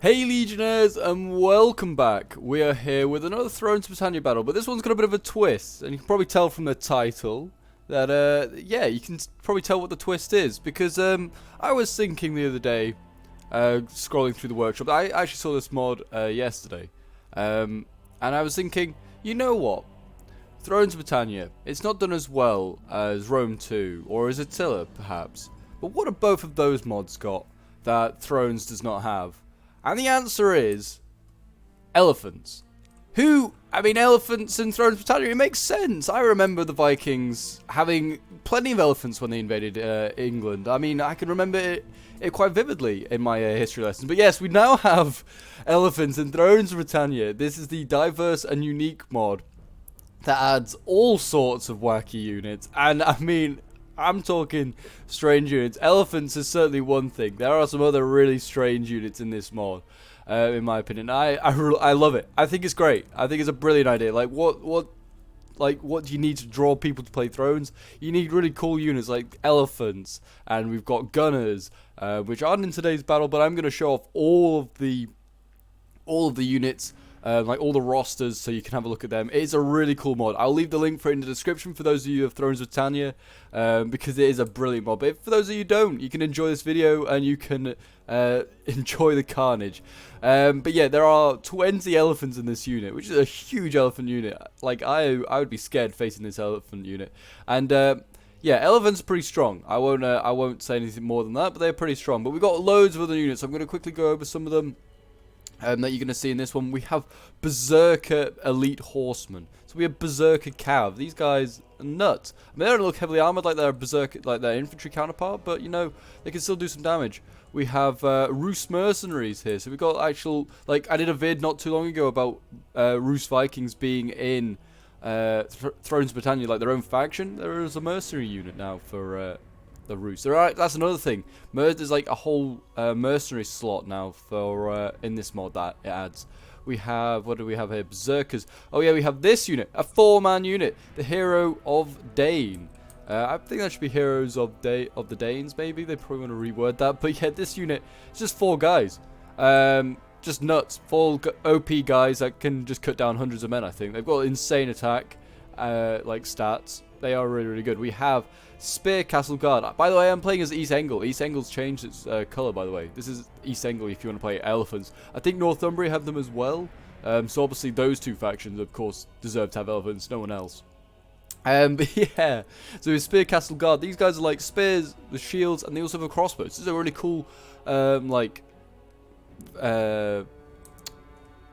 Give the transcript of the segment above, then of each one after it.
Hey Legionnaires, and welcome back. We are here with another Thrones of Britannia battle, but this one's got a bit of a twist, and you can probably tell from the title that, yeah, you can probably tell what the twist is, because, I was thinking the other day, scrolling through the workshop, I actually saw this mod, yesterday, and I was thinking, you know what? Thrones of Britannia, it's not done as well as Rome 2, or as Attila, perhaps, but what have both of those mods got that Thrones does not have? And the answer is elephants. Elephants in Thrones of Britannia, it makes sense. I remember the Vikings having plenty of elephants when they invaded England. I mean, I can remember it quite vividly in my history lessons. But yes, we now have elephants in Thrones of Britannia. This is the diverse and unique mod that adds all sorts of wacky units. And I mean, I'm talking strange units. Elephants is certainly one thing. There are some other really strange units in this mod, in my opinion. I love it. I think it's great. I think it's a brilliant idea. Like what do you need to draw people to play Thrones? You need really cool units like elephants, and we've got gunners, which aren't in today's battle. But I'm going to show off all of the units. Like all the rosters, so you can have a look at them. It's a really cool mod. I'll leave the link for it in the description for those of you who have Thrones of Britannia, because it is a brilliant mod. But for those of you who don't, you can enjoy this video and you can enjoy the carnage. But yeah, there are 20 elephants in this unit, which is a huge elephant unit. Like I would be scared facing this elephant unit. And yeah, elephants are pretty strong. I won't say anything more than that, but they're pretty strong. But we've got loads of other units. So I'm going to quickly go over some of them. That you're going to see in this one. We have Berserker Elite Horsemen. So we have Berserker Cav. These guys are nuts. I mean, they don't look heavily armored like their Berserker, like their infantry counterpart, but you know, they can still do some damage. We have Rus Mercenaries here. So we've got actual, like, I did a vid not too long ago about Rus Vikings being in Thrones of Britannia, like their own faction. There is a mercenary unit now for the Rus. That's another thing. There's like a whole mercenary slot now for in this mod that it adds. We have, what do we have here? Berserkers. Oh yeah, we have this unit, a 4-man unit, the Hero of Dane. I think that should be Heroes of the Danes. Maybe they probably want to reword that. But yeah, this unit is just 4 guys. Just nuts. 4 OP guys that can just cut down hundreds of men. I think they've got insane attack, like stats. They are really, really good. We have Spear Castle Guard. By the way, I'm playing as East Angle. East Angle's changed its colour, by the way. This is East Angle if you want to play elephants. I think Northumbria have them as well. So obviously those two factions, of course, deserve to have elephants. No one else. But yeah, so with Spear Castle Guard, these guys are like spears with shields, and they also have crossbows. This is a really cool,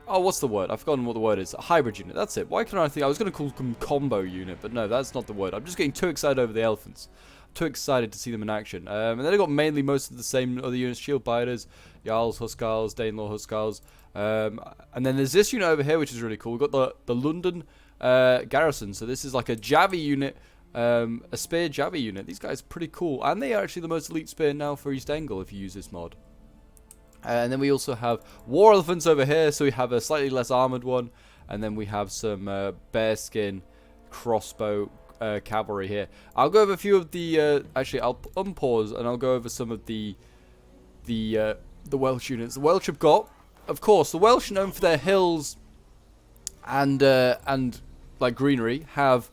oh, what's the word? I've forgotten what the word is. A hybrid unit. That's it. Why can't I think? I was going to call them combo unit, but no, that's not the word. I'm just getting too excited over the elephants. I'm too excited to see them in action. And then I got mainly most of the same other units: Shield Biters, Jarls, Huskarls, Danelaw Huskarls. And then there's this unit over here, which is really cool. We've got the London Garrison. So this is like a Javi unit, a spear Javi unit. These guys are pretty cool, and they are actually the most elite spear now for East Angle if you use this mod. And then we also have War Elephants over here, so we have a slightly less armoured one. And then we have some bearskin crossbow cavalry here. I'll go over a few of the... actually, I'll unpause and I'll go over some of the Welsh units. The Welsh have got, of course, the Welsh, known for their hills and like greenery, have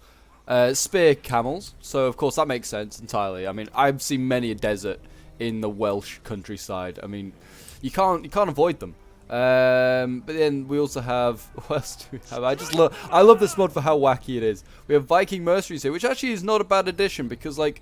spear camels. So, of course, that makes sense entirely. I mean, I've seen many a desert in the Welsh countryside. I mean, you can't avoid them. But then we also have, what else do we have? I love this mod for how wacky it is. We have Viking mercenaries here, which actually is not a bad addition, because like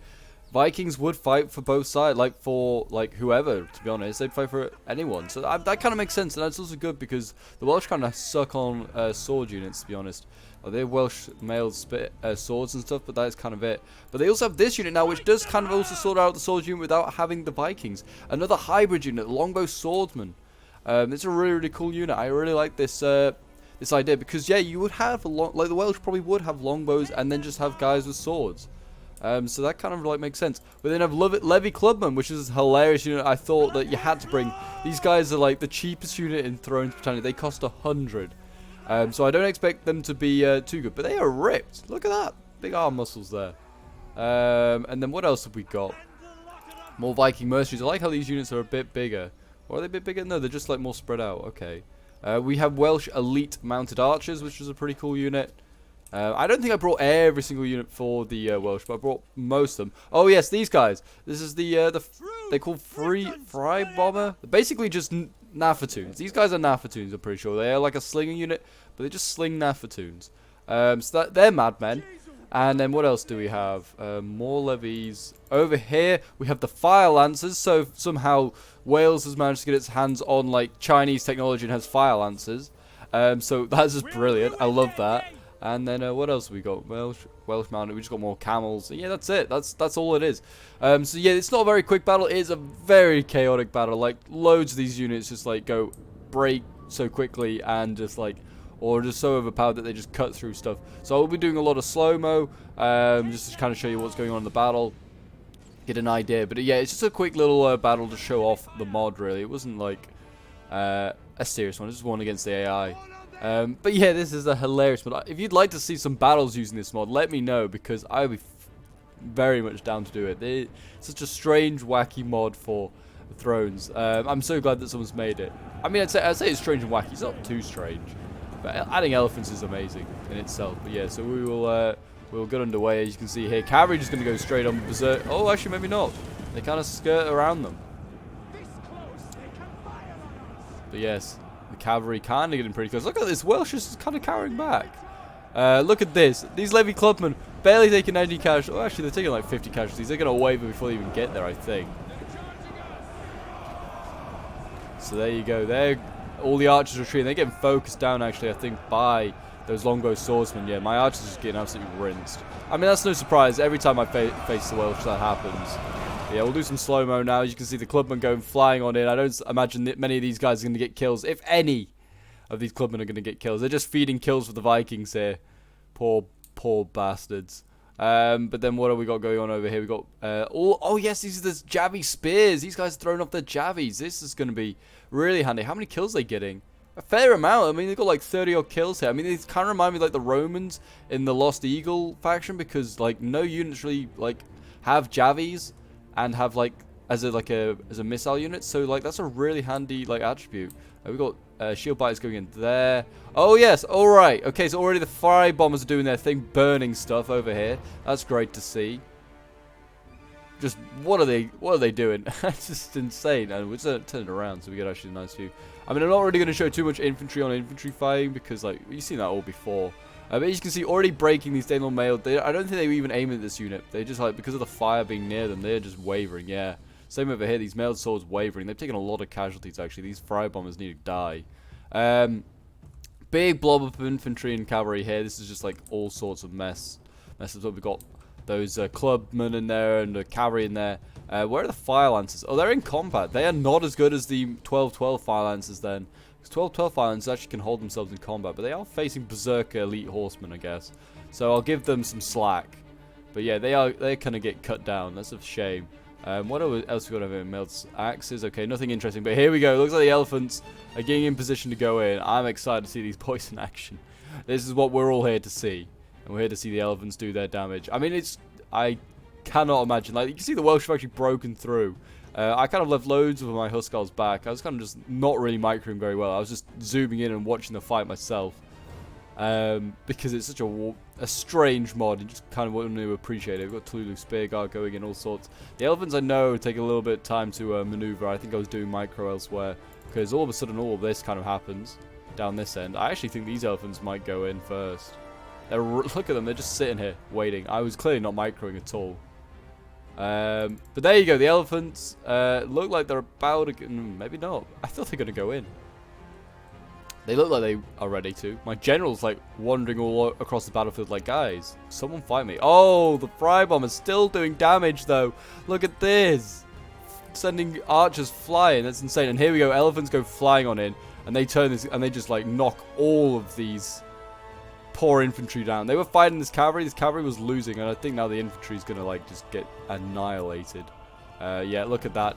Vikings would fight for both sides, like for like whoever. To be honest, they'd fight for anyone. So that kind of makes sense, and that's also good because the Welsh kind of suck on sword units. To be honest. They have Welsh male swords and stuff, but that is kind of it. But they also have this unit now, which does kind of also sort out the sword unit without having the Vikings. Another hybrid unit, Longbow Swordsman. It's a really, really cool unit. I really like this this idea because yeah, you would have like the Welsh probably would have longbows and then just have guys with swords. So that kind of like makes sense. We then have Levy Clubman, which is a hilarious unit. I thought that you had to bring. These guys are like the cheapest unit in Thrones of Britannia. They cost 100. So I don't expect them to be too good, but they are ripped. Look at that, big arm muscles there. And then what else have we got? More Viking mercenaries. I like how these units are a bit bigger. Or are they a bit bigger? No, they're just like more spread out. Okay. We have Welsh elite mounted archers, which is a pretty cool unit. I don't think I brought every single unit for the Welsh, but I brought most of them. Oh yes, these guys. This is they call Fry Bomber. They're basically just Nafatoons. These guys are Nafatoons, I'm pretty sure. They are like a slinging unit, but they just sling Nafatoons. So they're madmen. And then what else do we have? More levies. Over here, we have the Fire Lancers. So somehow Wales has managed to get its hands on like Chinese technology and has Fire Lancers. So that's just brilliant. I love that. And then what else have we got? Welsh mounted. We just got more camels. Yeah, that's it. That's all it is. So yeah, it's not a very quick battle. It is a very chaotic battle. Like loads of these units just like break so quickly and just like, or just so overpowered that they just cut through stuff. So I'll be doing a lot of slow-mo, just to kind of show you what's going on in the battle, get an idea. But yeah, it's just a quick little battle to show off the mod. Really, it wasn't like a serious one. It's just one against the AI. But yeah, this is a hilarious mod. If you'd like to see some battles using this mod, let me know, because I would be very much down to do it. It's such a strange, wacky mod for Thrones. I'm so glad that someone's made it. I mean, I'd say it's strange and wacky. It's not too strange, but adding elephants is amazing in itself. But yeah, so we'll get underway. As you can see here, cavalry just going to go straight on berserk. Oh, actually, maybe not. They kind of skirt around them. But yes. The cavalry kind of getting pretty close. Look at this. Welsh is kind of carrying back. Look at this. These levy clubmen barely taking any casualties. Oh, actually, they're taking like 50 casualties. They're going to waver before they even get there, I think. So there you go. There, all the archers retreating. They're getting focused down, actually, I think, by those longbow swordsmen. Yeah, my archers are just getting absolutely rinsed. I mean, that's no surprise. Every time I face the Welsh, that happens. Yeah, we'll do some slow-mo now. As you can see, the clubmen going flying on in. I don't imagine that many of these guys are going to get kills. If any of these clubmen are going to get kills. They're just feeding kills for the Vikings here. Poor bastards. But then what have we got going on over here? We got oh yes, these are the Javi spears. These guys are throwing off their Javis. This is going to be really handy. How many kills are they getting? A fair amount. I mean, they've got like 30 odd kills here. I mean, they kind of remind me of like the Romans in the Lost Eagle faction, because like no units really like have Javis and have like as a missile unit. So like that's a really handy like attribute. We got shield biters going in there. Oh yes, all right. Okay, so already the fire bombers are doing their thing, burning stuff over here. That's great to see. Just what are they doing? That's just insane. And we're just turning it around so we get actually a nice view. I mean, I'm not really going to show too much infantry on infantry fighting, because like you've seen that all before. But as you can see, already breaking these Daimler Mail. I don't think they were even aiming at this unit. They just like, because of the fire being near them, they're just wavering. Yeah. Same over here. These mailed swords wavering. They've taken a lot of casualties actually. These fire bombers need to die. Big blob of infantry and cavalry here. This is just like all sorts of messes. But we've got those clubmen in there and the cavalry in there. Where are the fire lancers? Oh, they're in combat. They are not as good as the 12-12 fire lancers then. 12-12 fire lancers actually can hold themselves in combat, but they are facing berserker elite horsemen, I guess. So I'll give them some slack. But yeah, they kind of get cut down. That's a shame. What else we got over here? Melts axes. Okay, nothing interesting. But here we go. Looks like the elephants are getting in position to go in. I'm excited to see these boys in action. This is what we're all here to see. And we're here to see the elephants do their damage. I mean, I cannot imagine. Like, you can see the Welsh have actually broken through. I kind of left loads of my Huskars back. I was kind of just not really microing very well. I was just zooming in and watching the fight myself. Because it's such a strange mod. You just kind of want to appreciate it. We've got Tulu Spearguard going in, all sorts. The elephants, I know, take a little bit of time to maneuver. I think I was doing micro elsewhere, because all of a sudden all of this kind of happens down this end. I actually think these elephants might go in first. Look at them. They're just sitting here waiting. I was clearly not microing at all. But there you go. The elephants look like they're about to... maybe not. I thought they were going to go in. They look like they are ready to. My general's like wandering all across the battlefield like, guys, someone fight me. Oh, the fry bomb is still doing damage though. Look at this. Sending archers flying. That's insane. And here we go. Elephants go flying on in. And they turn this and they just like knock all of these poor infantry down. They were fighting this cavalry. This cavalry was losing. And I think now the infantry is going to like just get annihilated. Yeah, look at that.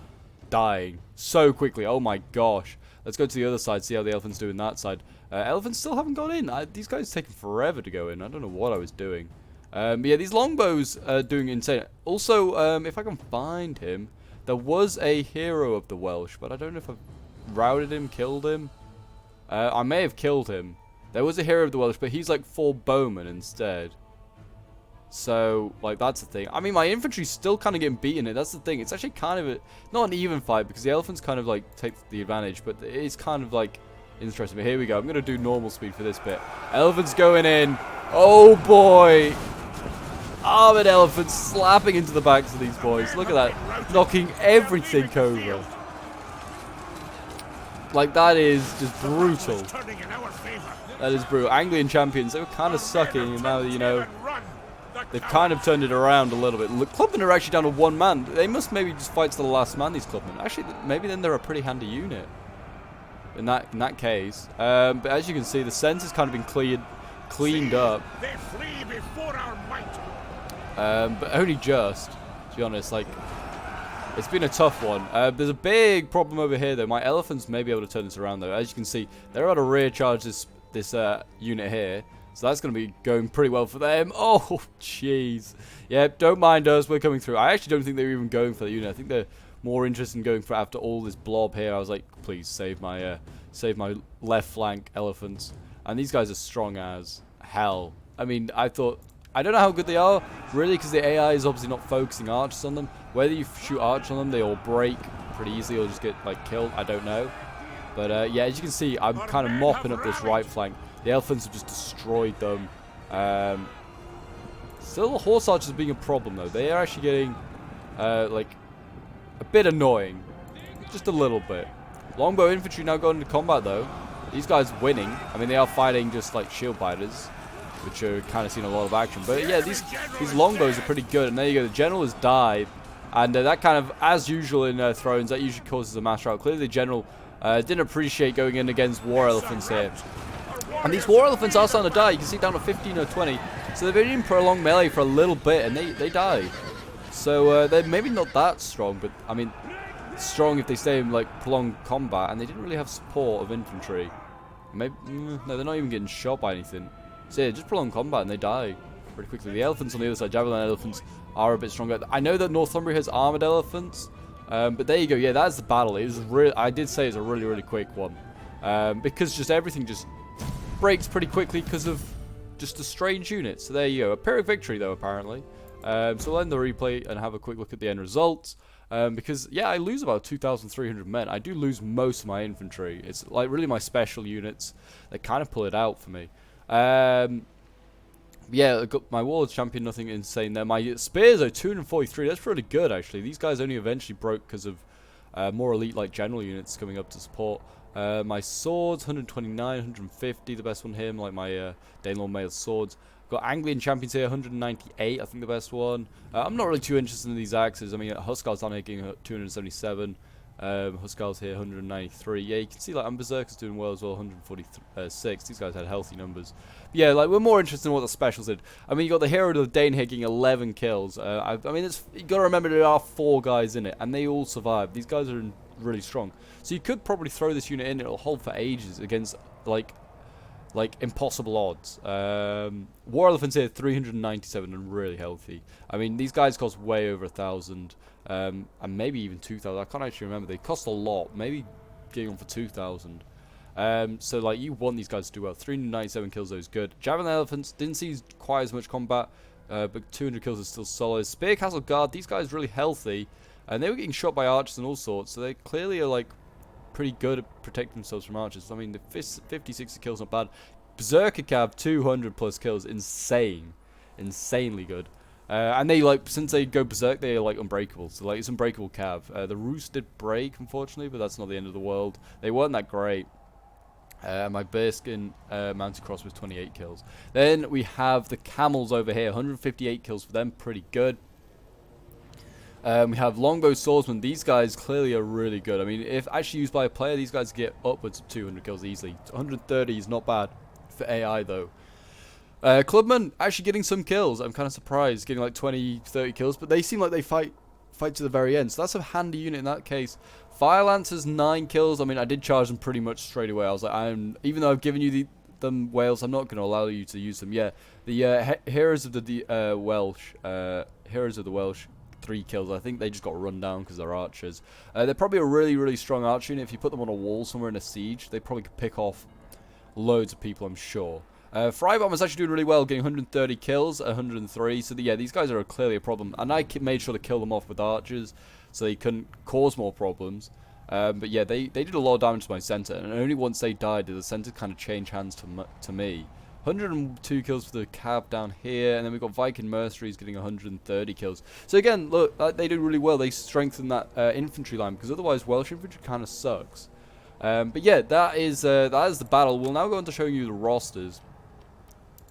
Dying so quickly. Oh my gosh. Let's go to the other side, see how the elephants do in that side. Elephants still haven't gone in. These guys taking forever to go in. I don't know what I was doing. But yeah, these longbows are doing insane. Also, if I can find him, there was a hero of the Welsh, but I don't know if I've routed him, killed him. I may have killed him. There was a hero of the Welsh, but he's like 4 bowmen instead. So, like, that's the thing. I mean, my infantry's still kind of getting beaten. That's the thing. It's actually kind of not an even fight, because the elephants kind of, like, take the advantage. But it is kind of, like, interesting. But here we go. I'm going to do normal speed for this bit. Elephants going in. Oh, boy. Armored elephants slapping into the backs of these boys. Look at that. Knocking everything over. Like, that is just brutal. That is brutal. Anglian champions, they were kind of sucking, and now, you know, they've kind of turned it around a little bit. Look, clubmen are actually down to 1 man. They must maybe just fight to the last man, these clubmen. Actually, maybe then they're a pretty handy unit. In that case. But as you can see, the centre's kind of been cleaned up. They flee before our might. But only just, to be honest. Like, it's been a tough one. There's a big problem over here, though. My elephants may be able to turn this around, though. As you can see, they're able to rear charge this unit here. So that's going to be going pretty well for them. Oh, jeez. Yeah, don't mind us. We're coming through. I actually don't think they're even going for the unit. I think they're more interested in going for after all this blob here. I was like, please save my left flank elephants. And these guys are strong as hell. I mean, I don't know how good they are, really, because the AI is obviously not focusing archers on them. Whether you shoot archers on them, they all break pretty easily or just get, like, killed. I don't know. But, yeah, as you can see, I'm kind of mopping up this right flank. The elephants have just destroyed them. Still, the horse archers being a problem, though. They are actually getting, like, a bit annoying. Just a little bit. Longbow infantry now going into combat, though. These guys winning. I mean, they are fighting just, like, shield biters, which are kind of seeing a lot of action. But, yeah, these longbows are pretty good. And there you go. The general has died. And that kind of, as usual in Thrones, that usually causes a mass rout. Clearly, the general didn't appreciate going in against war elephants here. And these war elephants are starting to die. You can see down to 15 or 20. So they've been in prolonged melee for a little bit, and they died. So they're maybe not that strong, but, I mean, strong if they stay in, like, prolonged combat. And they didn't really have support of infantry. Maybe, no, they're not even getting shot by anything. So yeah, just prolonged combat, and they die pretty quickly. The elephants on the other side, javelin elephants, are a bit stronger. I know that Northumbria has armored elephants. But there you go. Yeah, that's the battle. It was really, I did say it's a really, really quick one. Because just everything just breaks pretty quickly because of just the strange units. So there you go. A Pyrrhic victory, though, apparently. So we'll end the replay and have a quick look at the end results. Because, yeah, I lose about 2,300 men. I do lose most of my infantry. It's like really my special units that kind of pull it out for me. Yeah, I got my Warlords champion, nothing insane there. My spears are 243. That's pretty good, actually. These guys only eventually broke because of more elite, like, general units coming up to support. My swords, 129, 150, the best one here, like my Danelaw mail swords. Got Anglian champions here, 198, I think the best one. I'm not really too interested in these axes. I mean, Huskarls down here getting 277. Huskarls here, 193. Yeah, you can see, like, Berserkers doing well as well, 146. These guys had healthy numbers. But yeah, like, we're more interested in what the specials did. I mean, you got the hero of the Dane here getting 11 kills. I mean, you got to remember there are 4 guys in it, and they all survived. These guys are really strong. So you could probably throw this unit in. It'll hold for ages against, like impossible odds. War elephants here, 397 and really healthy. I mean, these guys cost way over 1,000, and maybe even 2,000. I can't actually remember. They cost a lot. Maybe getting on for 2,000. So like, you want these guys to do well. 397 kills, though, is good. Javelin elephants didn't see quite as much combat, but 200 kills is still solid. Spear Castle Guard, these guys are really healthy, and they were getting shot by archers and all sorts. So they clearly are, like, pretty good at protecting themselves from archers. I mean, the 50, 60 kills not bad. Berserker Cav, 200 plus kills, insanely good. And they, like, since they go berserk, they are, like, unbreakable. So, like, it's unbreakable Cav. The Roost did break, unfortunately, but that's not the end of the world. They weren't that great. My Bearskin Mounted Cross was 28 kills. Then we have the Camels over here, 158 kills for them, pretty good. We have Longbow Swordsmen. These guys clearly are really good. I mean, if actually used by a player, these guys get upwards of 200 kills easily. 130 is not bad for AI, though. Clubmen actually getting some kills. I'm kind of surprised, getting like 20, 30 kills, but they seem like they fight to the very end. So that's a handy unit in that case. Fire Lancers, 9 kills. I mean, I did charge them pretty much straight away. I was like, even though I've given you them Wales, I'm not going to allow you to use them. Yeah, the heroes of the Welsh, heroes of the Welsh, 3 kills. I think they just got run down because they're archers. They're probably a really, really strong archer unit. If you put them on a wall somewhere in a siege, they probably could pick off loads of people, I'm sure. Frybomber's actually doing really well, getting 130 kills, 103. So, yeah, these guys are clearly a problem. And I made sure to kill them off with archers so they couldn't cause more problems. But, yeah, they did a lot of damage to my center. And only once they died did the center kind of change hands to me. 102 kills for the cav down here. And then we've got Viking mercenaries getting 130 kills. So, again, look, they did really well. They strengthened that infantry line because otherwise Welsh infantry kind of sucks. But, yeah, that is the battle. We'll now go on to showing you the rosters.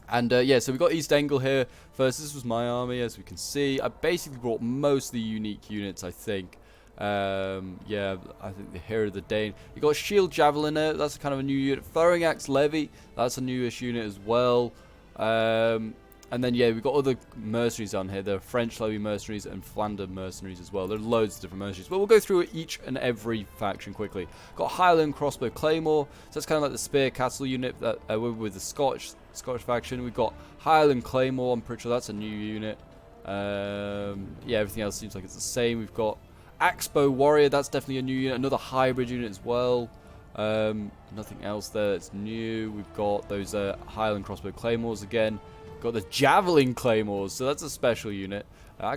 And, yeah, so we've got East Angle here first. This was my army, as we can see. I basically brought most of the unique units, I think. Yeah, I think the Hero of the Dane. You got Shield Javeliner, that's kind of a new unit. Throwing Axe Levy, that's a newish unit as well. And then, yeah, we've got other mercenaries on here. There are French Levy mercenaries and Flanders mercenaries as well. There are loads of different mercenaries. But we'll go through each and every faction quickly. Got Highland Crossbow Claymore. So that's kind of like the Spear Castle unit that with the Scottish faction. We've got Highland Claymore. I'm pretty sure that's a new unit. Yeah, everything else seems like it's the same. We've got Axebow Warrior. That's definitely a new unit. Another hybrid unit as well. Nothing else there that's new. We've got those Highland Crossbow Claymores again. Got the Javelin Claymores, so that's a special unit. I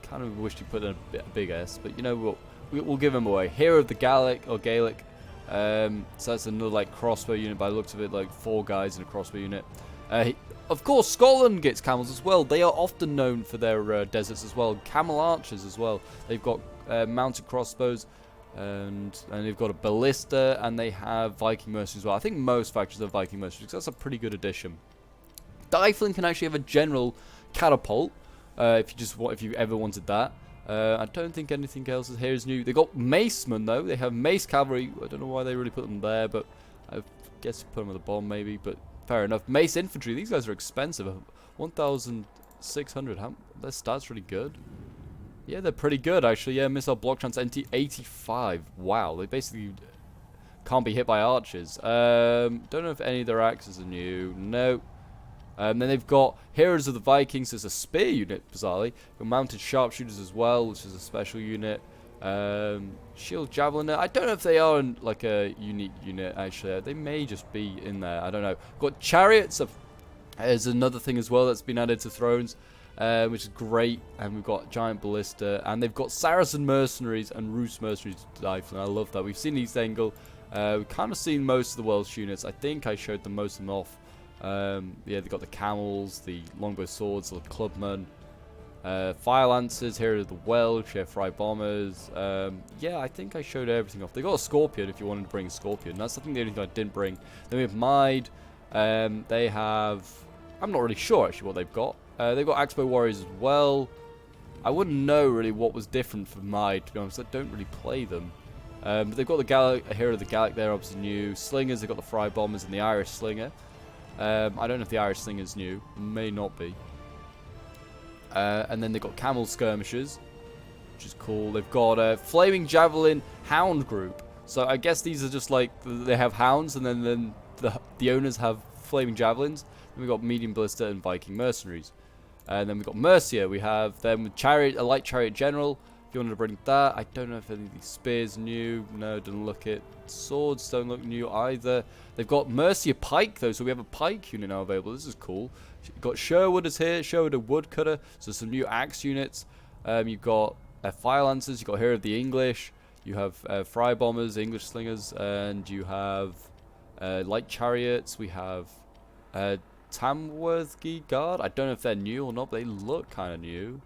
kind of wish you put in a big S, but you know we'll give them away. Hero of the Gaelic. So that's another like crossbow unit by the looks of it, like 4 guys in a crossbow unit. Of course, Scotland gets camels as well. They are often known for their deserts as well. Camel archers as well. They've got mounted crossbows, and they've got a ballista, and they have Viking mercenaries as well. I think most factions have Viking mercenaries, because that's a pretty good addition. Dyflin can actually have a general catapult, if you ever wanted that. I don't think anything else here is new. They got Macemen though. They have Mace Cavalry. I don't know why they really put them there, but I guess put them at the bottom maybe. But fair enough. Mace Infantry. These guys are expensive. 1,600. Their stats really good. Yeah, they're pretty good actually. Yeah, missile block chance NT 85. Wow, they basically can't be hit by archers. Don't know if any of their axes are new. No. Then they've got Heroes of the Vikings as a spear unit, bizarrely. Got mounted sharpshooters as well, which is a special unit. Shield Javeliner. I don't know if they are in, like a unique unit, actually. They may just be in there. I don't know. Got Chariots as another thing as well that's been added to Thrones, which is great. And we've got Giant Ballista. And they've got Saracen Mercenaries and Roos Mercenaries to die for. I love that. We've seen East Angle. We've kind of seen most of the Welsh units. I think I showed them most of them off. Yeah, they've got the camels, the longbow swords, the clubmen, fire lancers, here are the Welsh, fry bombers. Yeah, I think I showed everything off. They got a scorpion if you wanted to bring a scorpion. That's I think the only thing I didn't bring. Then we have Mide. They have, I'm not really sure actually what they've got. They've got Axebow Warriors as well. I wouldn't know really what was different for Mide, to be honest. I don't really play them. But they've got the Hero of the Gallic there, obviously new. Slingers, they've got the fry bombers and the Irish Slinger. I don't know if the Irish Slinger is new. May not be. And then they've got Camel Skirmishers, which is cool. They've got a Flaming Javelin Hound group. So I guess these are just like, they have hounds, and then the owners have Flaming Javelins. Then we've got Medium Ballista and Viking Mercenaries. And then we've got Mercia. We have them with Chariot, a Light Chariot General. If you wanted to bring that. I don't know if any of these spears new. No, doesn't look it. Swords don't look new either. They've got Mercia Pike though, so we have a pike unit now available. This is cool. You've got Sherwood is here. Sherwood a woodcutter. So some new axe units. You've got fire lancers. You've got Hero of the English. You have fry bombers, English slingers, and you have light chariots. We have Tamworthgy Guard. I don't know if they're new or not, but they look kind of new.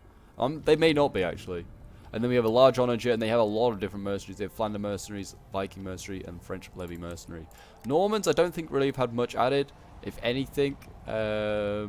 They may not be actually. And then we have a large honor jet, and they have a lot of different mercenaries. They have Flanders mercenaries, Viking mercenary, and French levy mercenary. Normans, I don't think really have had much added. If anything, I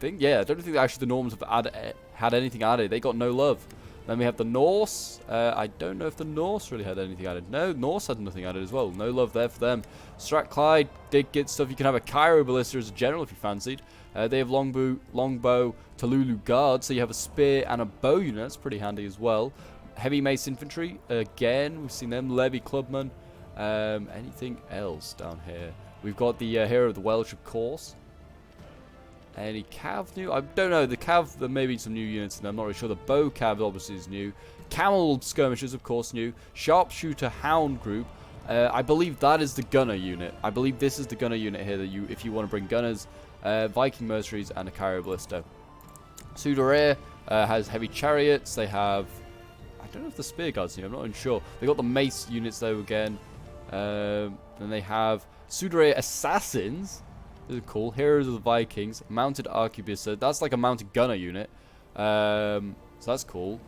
don't think actually the Normans have had anything added. They got no love. Then we have the Norse. I don't know if the Norse really had anything added. No, Norse had nothing added as well. No love there for them. Strathclyde did get stuff. You can have a Cairo Ballista as a general if you fancied. They have longbow, Talulu Guard, so you have a spear and a bow unit. That's pretty handy as well. Heavy Mace Infantry, again, we've seen them. Levy Clubmen. Anything else down here? We've got the Hero of the Welsh, of course. Any cav new? I don't know. The cav, there may be some new units in there. I'm not really sure. The bow cav obviously is new. Camel skirmishers, of course, new. Sharpshooter hound group. I believe that is the gunner unit. I believe this is the gunner unit here that you, if you want to bring gunners, Viking mercenaries, and a carrier ballista. Sudair has heavy chariots. They have, I don't know if the spear guards new. I'm not even sure. They got the mace units though again. Then they have Sudair assassins. This is cool. Heroes of the Vikings. Mounted arquebusier. That's like a mounted gunner unit. So that's cool.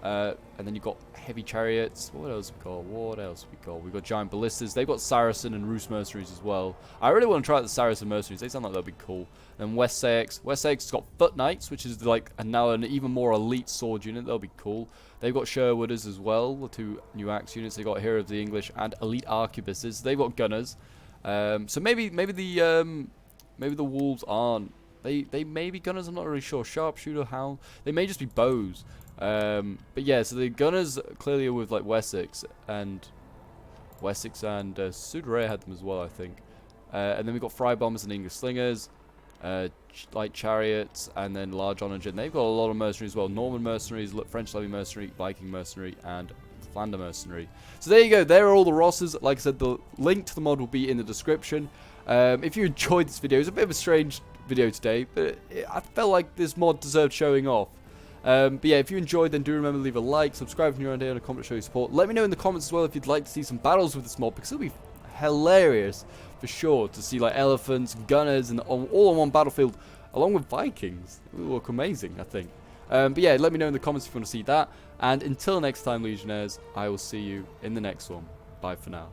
And then you've got heavy chariots. What else we got? What else we got? We've got giant ballistas. They've got Saracen and Rus mercenaries as well. I really want to try out the Saracen mercenaries. They sound like they'll be cool. Then Wessex. Wessex has got foot knights, which is like now an even more elite sword unit. They'll be cool. They've got Sherwooders as well. The two new axe units. They've got Hero of the English and elite arquebusiers. They've got gunners. So maybe the wolves aren't. They may be gunners. I'm not really sure. Sharpshooter, hound. They may just be bows. But yeah, so the gunners clearly are with like Wessex and Sudair had them as well, I think. And then we've got fry bombers and English slingers, light chariots, and then large honor gen. They've got a lot of mercenaries as well. Norman mercenaries, French levy mercenary, Viking mercenary, and Flander mercenary. So there you go. There are all the rosters. Like I said, the link to the mod will be in the description. If you enjoyed this video, it's a bit of a strange video today, but I felt like this mod deserved showing off. But yeah, if you enjoyed, then do remember to leave a like, subscribe if you're around here, and a comment to show your support. Let me know in the comments as well if you'd like to see some battles with this mod, because it'll be hilarious for sure to see like elephants, gunners, and all on one battlefield, along with Vikings. It will look amazing, I think. But yeah, let me know in the comments if you want to see that. And until next time, Legionnaires, I will see you in the next one. Bye for now.